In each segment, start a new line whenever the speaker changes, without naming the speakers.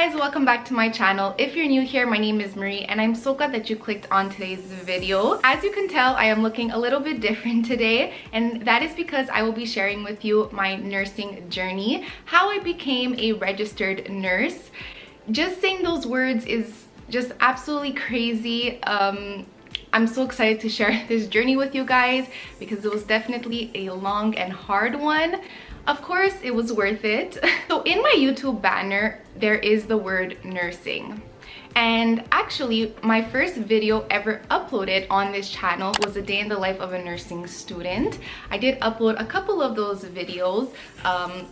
guys, welcome back to my channel. If you're new here, my name is Marie and I'm so glad that you clicked on today's video. As you can tell, I am looking a little bit different today, and that is because I will be sharing with you my nursing journey, how I became a registered nurse. Just saying those words is just absolutely crazy. I'm so excited to share this journey with you guys because it was definitely a long and hard one. Of course, it was worth it. So in my YouTube banner, there is the word nursing. And actually, my first video ever uploaded on this channel was a day in the life of a nursing student. I did upload a couple of those videos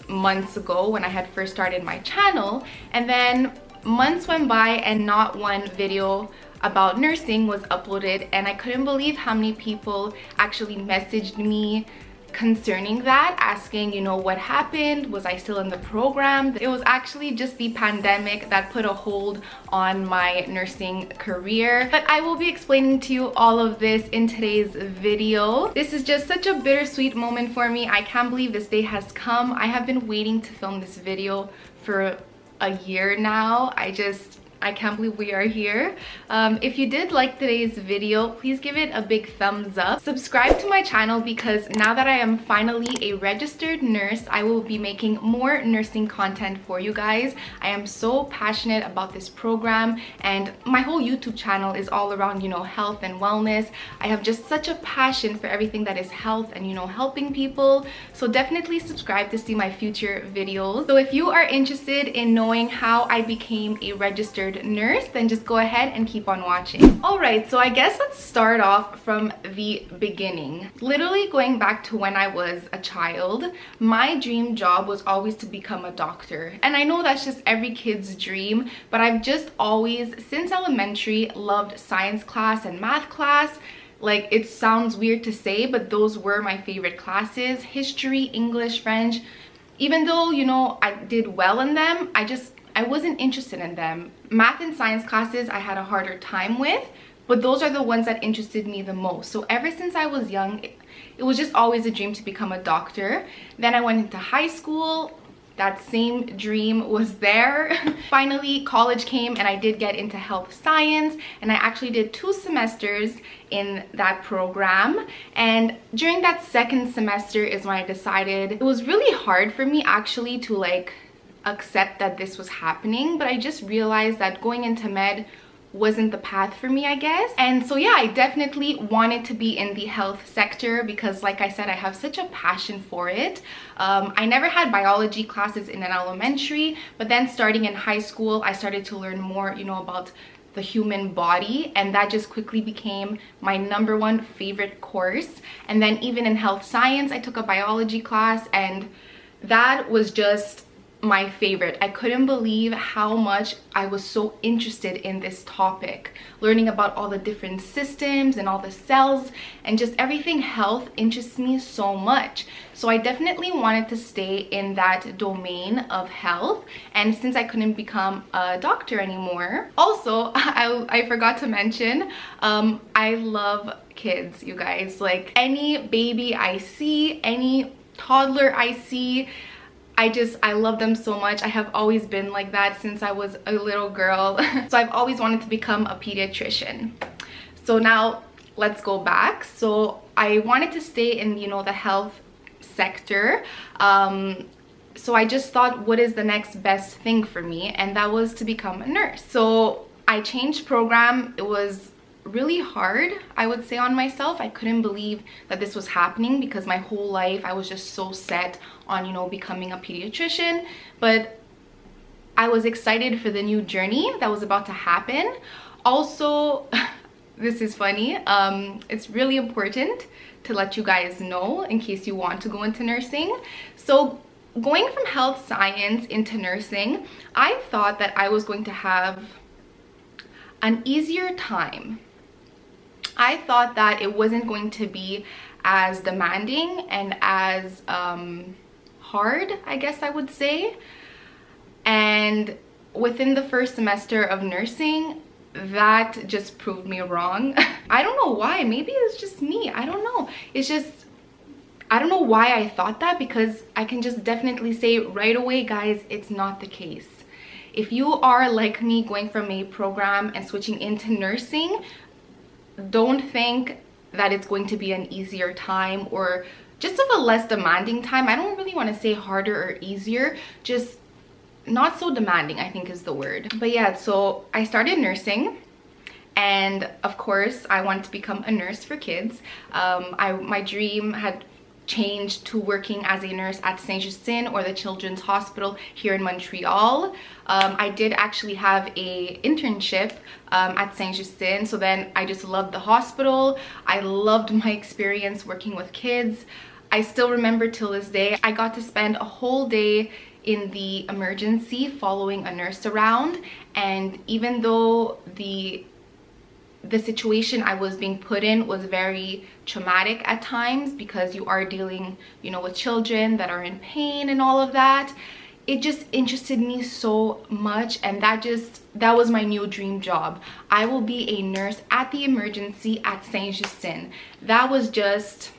months ago when I had first started my channel. And then months went by and not one video about nursing was uploaded, and I couldn't believe how many people actually messaged me concerning that, asking, you know, what happened, was I still in the program. It was actually just the pandemic that put a hold on my nursing career, but I will be explaining to you all of this in today's video. This is just such a bittersweet moment for me. I can't believe this day has come. I have been waiting to film this video for a year now. I can't believe we are here. If you did like today's video, please give it a big thumbs up. Subscribe to my channel because now that I am finally a registered nurse, I will be making more nursing content for you guys. I am so passionate about this program, and my whole YouTube channel is all around, you know, health and wellness. I have just such a passion for everything that is health and, you know, helping people. So definitely subscribe to see my future videos. So if you are interested in knowing how I became a registered nurse, then just go ahead and keep on watching. All right, so I guess let's start off from the beginning. Literally going back to when I was a child, my dream job was always to become a doctor. And I know that's just every kid's dream, but I've just always, since elementary, loved science class and math class. Like, it sounds weird to say, but those were my favorite classes. History, English, French. Even though, you know, I did well in them, I wasn't interested in them. Math and science classes I had a harder time with, but those are the ones that interested me the most. So ever since I was young, it was just always a dream to become a doctor. Then I went into high school. That same dream was there. Finally, college came and I did get into health science, and I actually did 2 semesters in that program. And during that second semester is when I decided, it was really hard for me actually to like accept that this was happening, but I just realized that going into med wasn't the path for me, I guess. And so yeah, I definitely wanted to be in the health sector because, like I said, I have such a passion for it. I never had biology classes in an elementary, but then starting in high school, I started to learn more, you know, about the human body, and that just quickly became my #1 favorite course. And then even in health science, I took a biology class, and that was just my favorite. I couldn't believe how much I was so interested in this topic, learning about all the different systems and all the cells, and just everything health interests me so much. So I definitely wanted to stay in that domain of health. And since I couldn't become a doctor anymore, also I forgot to mention, I love kids, you guys. Like, any baby I see, any toddler I see, I love them so much. I have always been like that since I was a little girl. So I've always wanted to become a pediatrician. So now let's go back. So I wanted to stay in, you know, the health sector. So I just thought, what is the next best thing for me? And that was to become a nurse. So I changed program. It was really hard, I would say, on myself. I couldn't believe that this was happening because my whole life I was just so set on, you know, becoming a pediatrician. But I was excited for the new journey that was about to happen. Also, this is funny, it's really important to let you guys know in case you want to go into nursing. So going from health science into nursing, I thought that I was going to have an easier time. I thought that it wasn't going to be as demanding and as hard, I guess I would say. And within the first semester of nursing, that just proved me wrong. I don't know why. Maybe it's just me. I don't know. It's just, I don't know why I thought that, because I can just definitely say right away, guys, it's not the case. if you are like me, going from a program and switching into nursing, don't think that it's going to be an easier time or just of a less demanding time. I don't really want to say harder or easier, just not so demanding, I think is the word. But yeah, so I started nursing, and of course I wanted to become a nurse for kids. My dream had changed to working as a nurse at Saint-Justine, or the Children's Hospital here in Montreal. I did actually have a internship at Saint-Justine, so then I just loved the hospital. I loved my experience working with kids. I still remember till this day, I got to spend a whole day in the emergency following a nurse around, and even though the situation I was being put in was very traumatic at times, because you are dealing, you know, with children that are in pain and all of that, it just interested me so much, and that was my new dream job. I will be a nurse at the emergency at Saint-Justine. That was just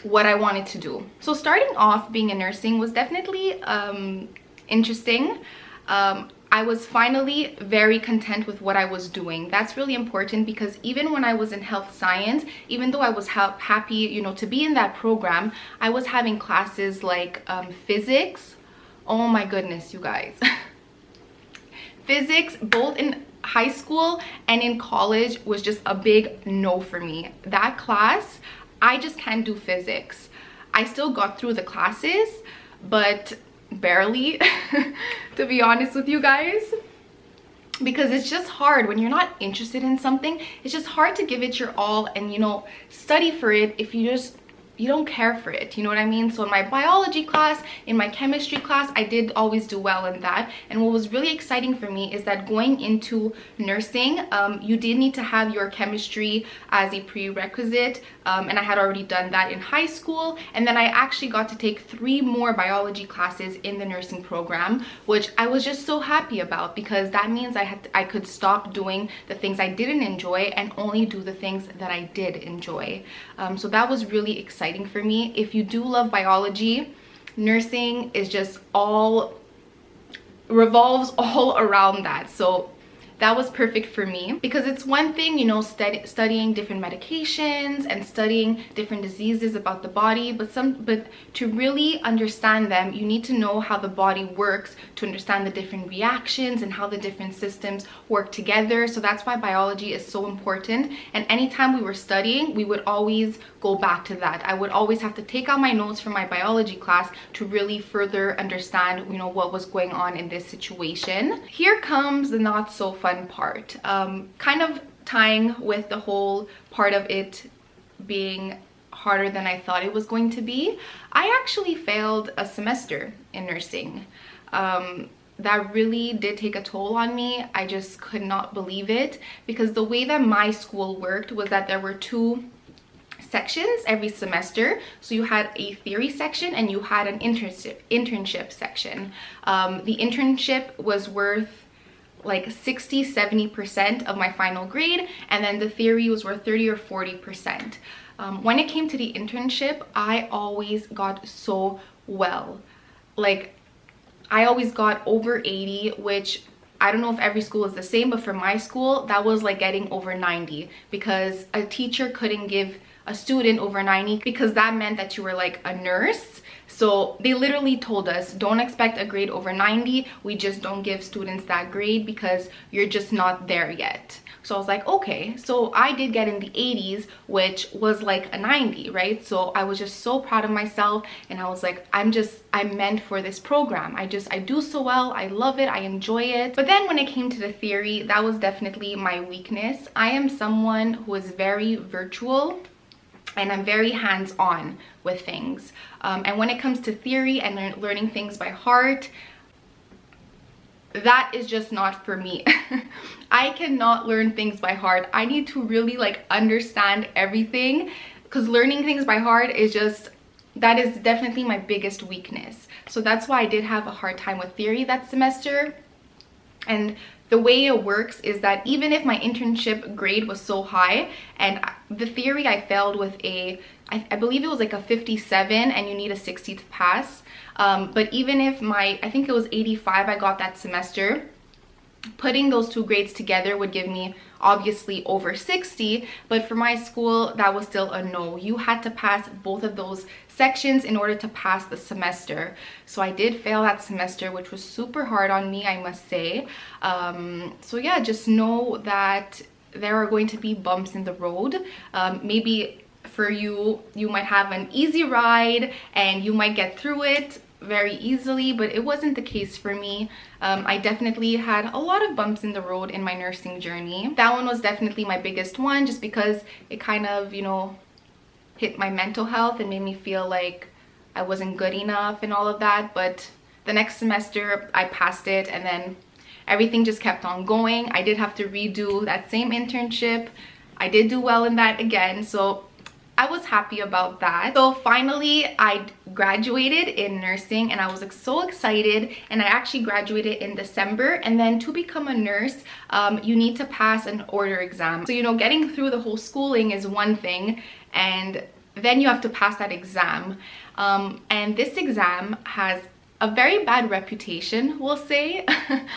what I wanted to do. So starting off being in nursing was definitely interesting. I was finally very content with what I was doing. That's really important, because even when I was in health science, even though I was happy, you know, to be in that program, I was having classes like physics. Oh my goodness, you guys. Physics, both in high school and in college, was just a big no for me. That class, I just can't do physics. I still got through the classes, but barely, to be honest with you guys, because it's just hard when you're not interested in something. It's just hard to give it your all and, you know, study for it if you don't care for it, you know what I mean? So in my biology class, in my chemistry class, I did always do well in that. And what was really exciting for me is that going into nursing, you did need to have your chemistry as a prerequisite, and I had already done that in high school. And then I actually got to take 3 more biology classes in the nursing program, which I was just so happy about, because that means I could stop doing the things I didn't enjoy and only do the things that I did enjoy. So that was really exciting for me. If you do love biology, nursing is just revolves all around that. So that was perfect for me, because it's one thing, you know, studying different medications and studying different diseases about the body, but to really understand them, you need to know how the body works, to understand the different reactions and how the different systems work together. So that's why biology is so important. And anytime we were studying, we would always go back to that. I would always have to take out my notes from my biology class to really further understand, you know, what was going on in this situation. Here comes the not so fun part, kind of tying with the whole part of it being harder than I thought it was going to be. I actually failed a semester in nursing. That really did take a toll on me. I just could not believe it, because the way that my school worked was that there were 2 sections every semester. So you had a theory section and you had an internship section. The internship was worth like 60-70% of my final grade, and then the theory was worth 30 or 40%. When it came to the internship, I always got so well. Like, I always got over 80, which I don't know if every school is the same, but for my school, that was like getting over 90, because a teacher couldn't give a student over 90, because that meant that you were like a nurse. So they literally told us, don't expect a grade over 90. We just don't give students that grade because you're just not there yet. So I was like, okay. So I did get in the 80s, which was like a 90, right? So I was just so proud of myself, and I was like, I'm meant for this program. I do so well. I love it. I enjoy it. But then when it came to the theory, that was definitely my weakness. I am someone who is very virtual, and I'm very hands-on with things. And when it comes to theory and learning things by heart, that is just not for me. I cannot learn things by heart. I need to really like understand everything, because learning things by heart is that is definitely my biggest weakness. So that's why I did have a hard time with theory that semester. And the way it works is that even if my internship grade was so high, and the theory I failed with a I believe it was like a 57 and you need a 60 to pass. But even if I think it was 85 I got that semester, putting those two grades together would give me obviously over 60, but for my school that was still a no. You had to pass both of those sections in order to pass the semester. So I did fail that semester, which was super hard on me, I must say. So yeah, just know that there are going to be bumps in the road. Maybe for you might have an easy ride and you might get through it very easily, but it wasn't the case for me. I definitely had a lot of bumps in the road in my nursing journey. That one was definitely my biggest one, just because it kind of, you know, hit my mental health and made me feel like I wasn't good enough and all of that. But the next semester I passed it, and then everything just kept on going. I did have to redo that same internship. I did do well in that again, so I was happy about that. So finally I graduated in nursing and I was like so excited, and I actually graduated in December. And then to become a nurse, you need to pass an order exam. So, you know, getting through the whole schooling is one thing, and then you have to pass that exam. And this exam has a very bad reputation, we'll say.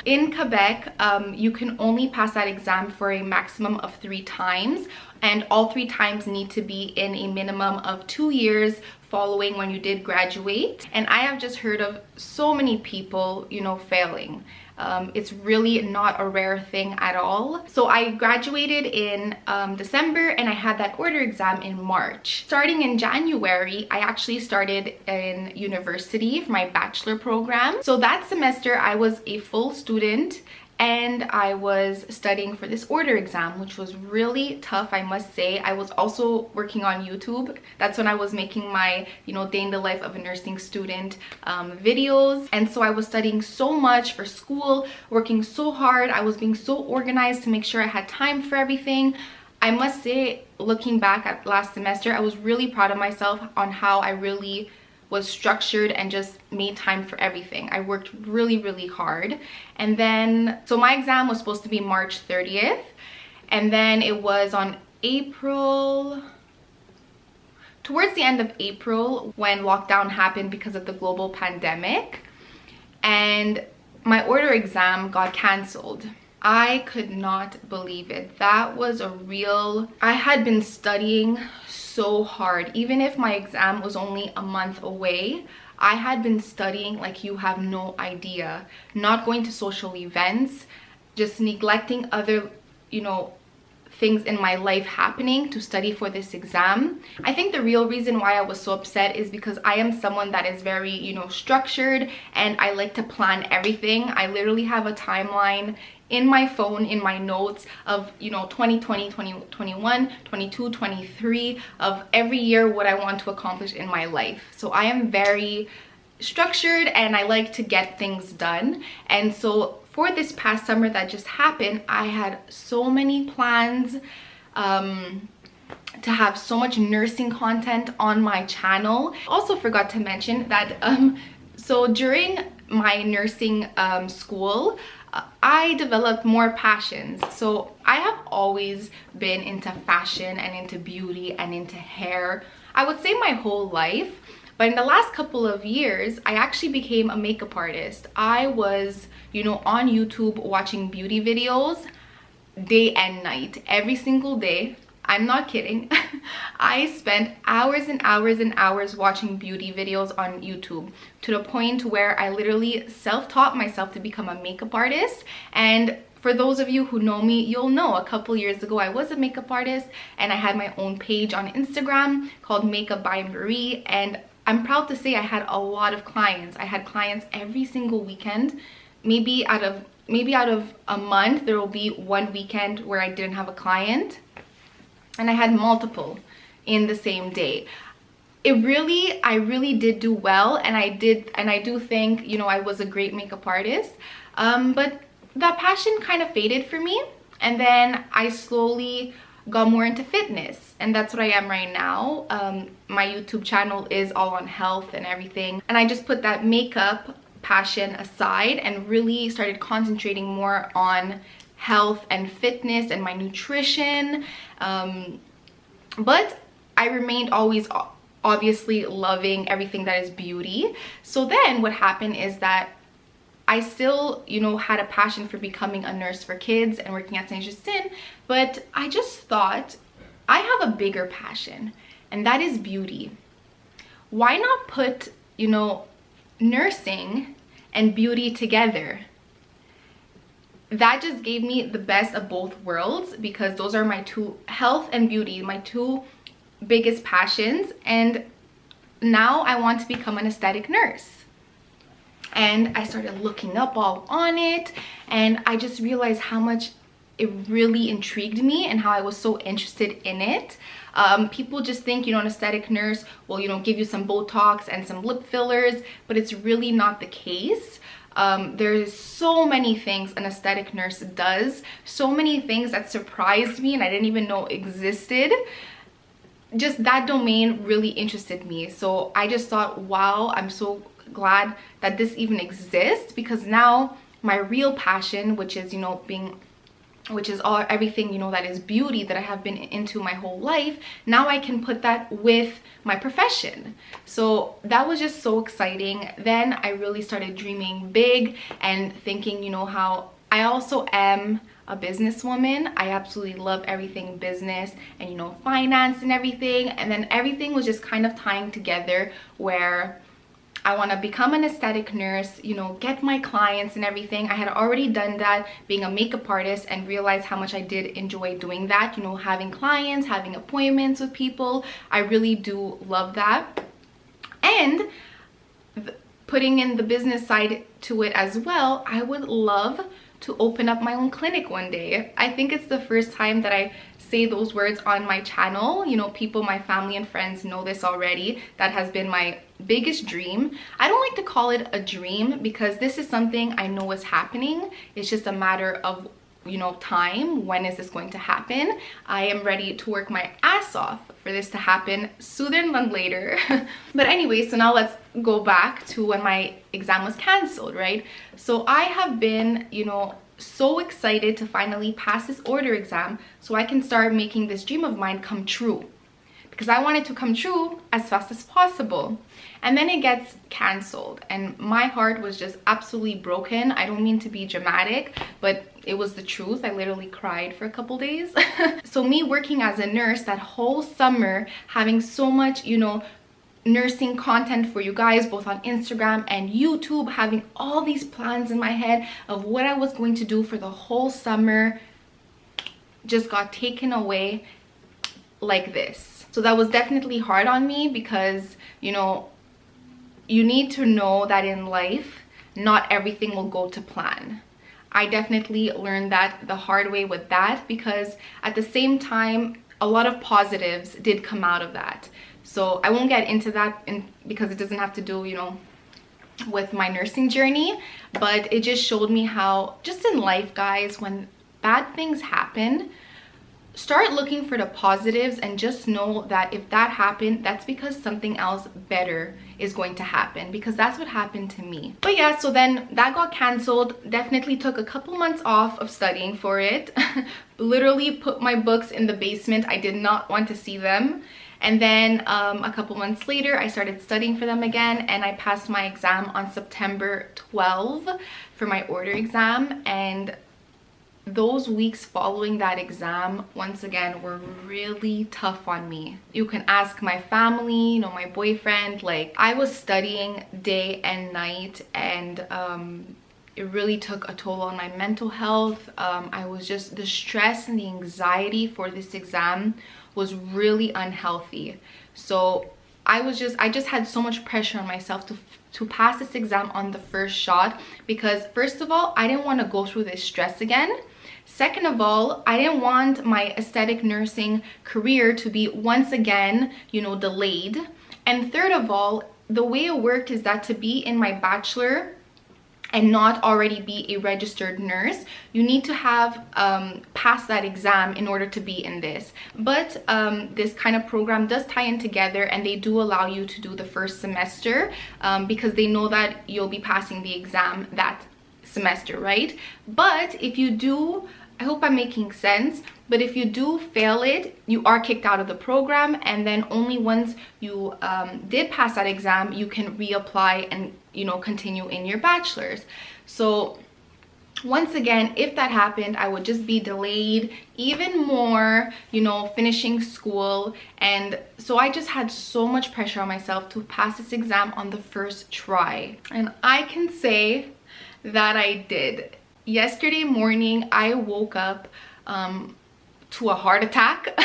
In Quebec, you can only pass that exam for a maximum of 3 times, and all 3 times need to be in a minimum of 2 years following when you did graduate. And I have just heard of so many people, you know, failing. It's really not a rare thing at all. So I graduated in December, and I had that order exam in March. Starting in January, I actually started in university for my bachelor program. So that semester I was a full student, and I was studying for this order exam, which was really tough, I must say. I was also working on YouTube. That's when I was making my, you know, day in the life of a nursing student videos. And so I was studying so much for school, working so hard. I was being so organized to make sure I had time for everything. I must say, looking back at last semester, I was really proud of myself on how I really was structured and just made time for everything. I worked really hard. And then, so my exam was supposed to be March 30th, and then it was on towards the end of April, when lockdown happened because of the global pandemic, and my order exam got cancelled. I could not believe it. That was I had been studying so hard. Even if my exam was only a month away, I had been studying like you have no idea. Not going to social events, just neglecting other, you know, things in my life happening to study for this exam. I think the real reason why I was so upset is because I am someone that is very, you know, structured, and I like to plan everything. I literally have a timeline in my phone, in my notes of, you know, 2020, 2021, 22, 23, of every year what I want to accomplish in my life. So I am very structured and I like to get things done. And so for this past summer that just happened, I had so many plans to have so much nursing content on my channel. Also forgot to mention that so during my nursing school, I developed more passions. So I have always been into fashion and into beauty and into hair, I would say my whole life. But in the last couple of years, I actually became a makeup artist. I was, you know, on YouTube watching beauty videos day and night, every single day. I'm not kidding. I spent hours and hours and hours watching beauty videos on YouTube, to the point where I literally self-taught myself to become a makeup artist. And for those of you who know me, you'll know a couple years ago I was a makeup artist, and I had my own page on Instagram called Makeup by Marie, and I'm proud to say I had a lot of clients. I had clients every single weekend. Maybe out of a month there will be one weekend where I didn't have a client, and I had multiple in the same day. I really did do well, and I do think, you know, I was a great makeup artist. But that passion kind of faded for me, and then I slowly got more into fitness, and that's what I am right now. My YouTube channel is all on health and everything, and I just put that makeup passion aside and really started concentrating more on health and fitness and my nutrition. But I remained always obviously loving everything that is beauty. So then what happened is that I still, you know, had a passion for becoming a nurse for kids and working at St. Justine, but I just thought I have a bigger passion, and that is beauty. Why not put, you know, nursing and beauty together? That just gave me the best of both worlds, because those are my two, health and beauty, my two biggest passions. And now I want to become an aesthetic nurse. And I started looking up all on it, and I just realized how much it really intrigued me and how I was so interested in it. People just think, you know, an aesthetic nurse will, you know, give you some Botox and some lip fillers, but it's really not the case. There's so many things an aesthetic nurse does, so many things that surprised me and I didn't even know existed. Just that domain really interested me. So I just thought, wow, I'm so glad that this even exists, because now my real passion, which is, you know, everything, you know, that is beauty, that I have been into my whole life, now I can put that with my profession. So that was just so exciting. Then I really started dreaming big and thinking, you know, how I also am a businesswoman. I absolutely love everything business and, you know, finance and everything. And then everything was just kind of tying together, where I want to become an aesthetic nurse, you know, get my clients and everything. I had already done that being a makeup artist, and realized how much I did enjoy doing that, you know, having clients, having appointments with people. I really do love that. And putting in the business side to it as well, I would love to open up my own clinic one day. I think it's the first time that I say those words on my channel. You know, people, my family and friends know this already. That has been my biggest dream. I don't like to call it a dream, because this is something I know is happening. It's just a matter of, you know, time. When is this going to happen? I am ready to work my ass off for this to happen sooner than later. But anyway, so now let's go back to when my exam was canceled, right? So I have been, you know, so excited to finally pass this order exam so I can start making this dream of mine come true, because I want it to come true as fast as possible. And then it gets canceled, and my heart was just absolutely broken. I don't mean to be dramatic, but it was the truth. I literally cried for a couple days. So me working as a nurse that whole summer, having so much, you know, nursing content for you guys, both on Instagram and YouTube, having all these plans in my head of what I was going to do for the whole summer, just got taken away like this. So that was definitely hard on me, because, you know, you need to know that in life, not everything will go to plan. I definitely learned that the hard way with that, because at the same time, a lot of positives did come out of that. So I won't get into that because it doesn't have to do, you know, with my nursing journey, but it just showed me how, just in life, guys, when bad things happen, start looking for the positives, and just know that if that happened, that's because something else better is going to happen, because that's what happened to me. But yeah, so then that got canceled. Definitely took a couple months off of studying for it. Literally put my books in the basement. I did not want to see them. And then a couple months later, I started studying for them again, and I passed my exam on September 12 for my order exam. And those weeks following that exam, once again, were really tough on me. You can ask my family, you know, my boyfriend. Like, I was studying day and night, and it really took a toll on my mental health. I was just, the stress and the anxiety for this exam was really unhealthy. So I just had so much pressure on myself to pass this exam on the first shot, because first of all, I didn't want to go through this stress again. Second of all, I didn't want my aesthetic nursing career to be once again, you know, delayed. And third of all, the way it worked is that to be in my bachelor and not already be a registered nurse, you need to have passed that exam in order to be in this. But this kind of program does tie in together, and they do allow you to do the first semester because they know that you'll be passing the exam that semester, right? But if you do I hope I'm making sense. But if you do fail it, you are kicked out of the program, and then only once you did pass that exam, you can reapply and, you know, continue in your bachelor's. So once again, if that happened, I would just be delayed even more, you know, finishing school. And so I just had so much pressure on myself to pass this exam on the first try. And I can say that I did. Yesterday morning, I woke up to a heart attack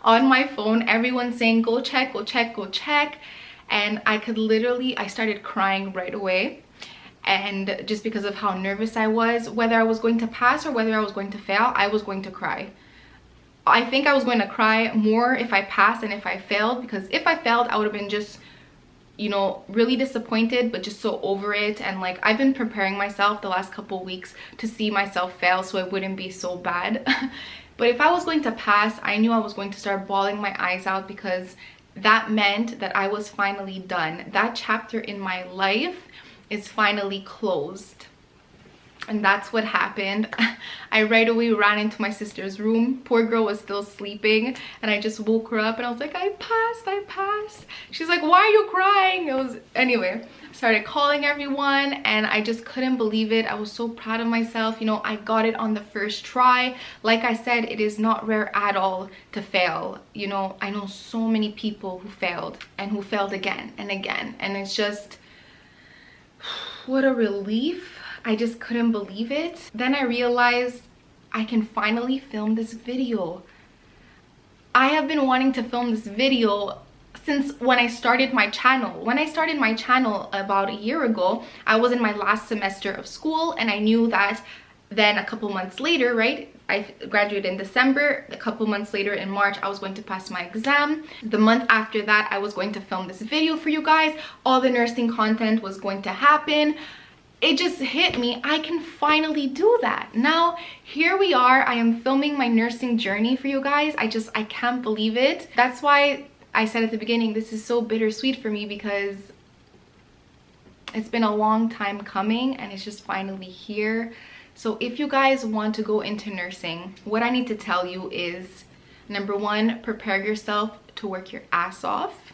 on my phone. Everyone saying, go check, go check, go check. And I started crying right away. And just because of how nervous I was, whether I was going to pass or whether I was going to fail, I was going to cry. I think I was going to cry more if I passed than if I failed, because if I failed, I would have been just, you know, really disappointed, but just so over it. And like, I've been preparing myself the last couple weeks to see myself fail so it wouldn't be so bad. But if I was going to pass, I knew I was going to start bawling my eyes out, because that meant that I was finally done. That chapter in my life is finally closed. And that's what happened. I right away ran into my sister's room. Poor girl was still sleeping, and I just woke her up and I was like, I passed. She's like, why are you crying? Anyway, I started calling everyone, and I just couldn't believe it. I was so proud of myself. You know, I got it on the first try. Like I said, it is not rare at all to fail. You know, I know so many people who failed and who failed again and again, and it's just, what a relief. I just couldn't believe it. Then I realized I can finally film this video. I have been wanting to film this video since when I started my channel. When I started my channel about a year ago, I was in my last semester of school, and I knew that then a couple months later, right? I graduated in December. A couple months later in March, I was going to pass my exam. The month after that, I was going to film this video for you guys. All the nursing content was going to happen. It just hit me, I can finally do that. Now, here we are. I am filming my nursing journey for you guys. I can't believe it. That's why I said at the beginning, this is so bittersweet for me, because it's been a long time coming and it's just finally here. So if you guys want to go into nursing, what I need to tell you is, number one, prepare yourself to work your ass off.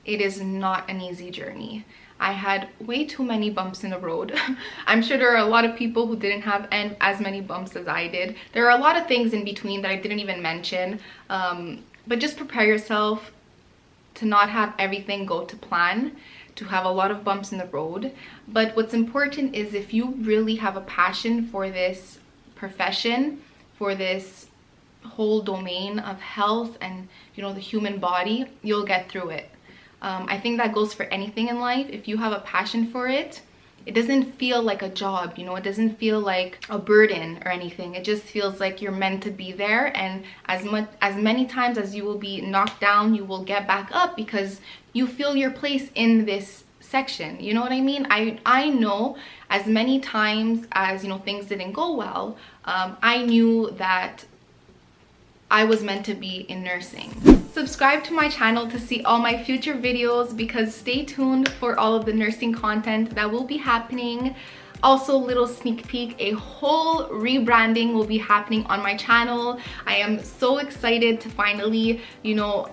It is not an easy journey. I had way too many bumps in the road. I'm sure there are a lot of people who didn't have as many bumps as I did. There are a lot of things in between that I didn't even mention. But just prepare yourself to not have everything go to plan, to have a lot of bumps in the road. But what's important is, if you really have a passion for this profession, for this whole domain of health and, you know, the human body, you'll get through it. I think that goes for anything in life. If you have a passion for it, it doesn't feel like a job, you know, it doesn't feel like a burden or anything. It just feels like you're meant to be there, and as many times as you will be knocked down, you will get back up, because you feel your place in this section. You know what I mean? I know as many times as, you know, things didn't go well, I knew that I was meant to be in nursing. Subscribe to my channel to see all my future videos, because stay tuned for all of the nursing content that will be happening. Also, little sneak peek, a whole rebranding will be happening on my channel. I am so excited to finally, you know,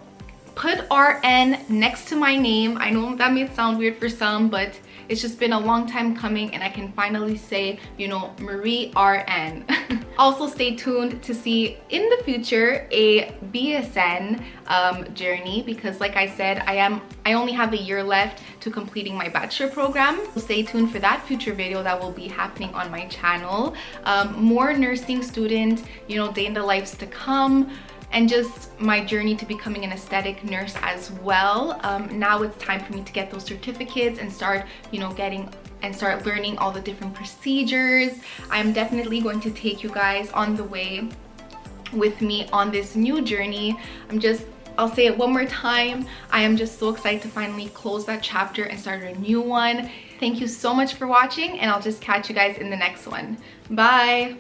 put RN next to my name. I know that may sound weird for some, but it's just been a long time coming, and I can finally say, you know, Marie RN. Also, stay tuned to see in the future a BSN journey, because like I said, I only have a year left to completing my bachelor program. So stay tuned for that future video that will be happening on my channel. More nursing student, you know, day in the lives to come, and just my journey to becoming an aesthetic nurse as well. Now it's time for me to get those certificates and start, you know, start learning all the different procedures. I'm definitely going to take you guys on the way with me on this new journey. I'll say it one more time. I am just so excited to finally close that chapter and start a new one. Thank you so much for watching, and I'll just catch you guys in the next one. Bye.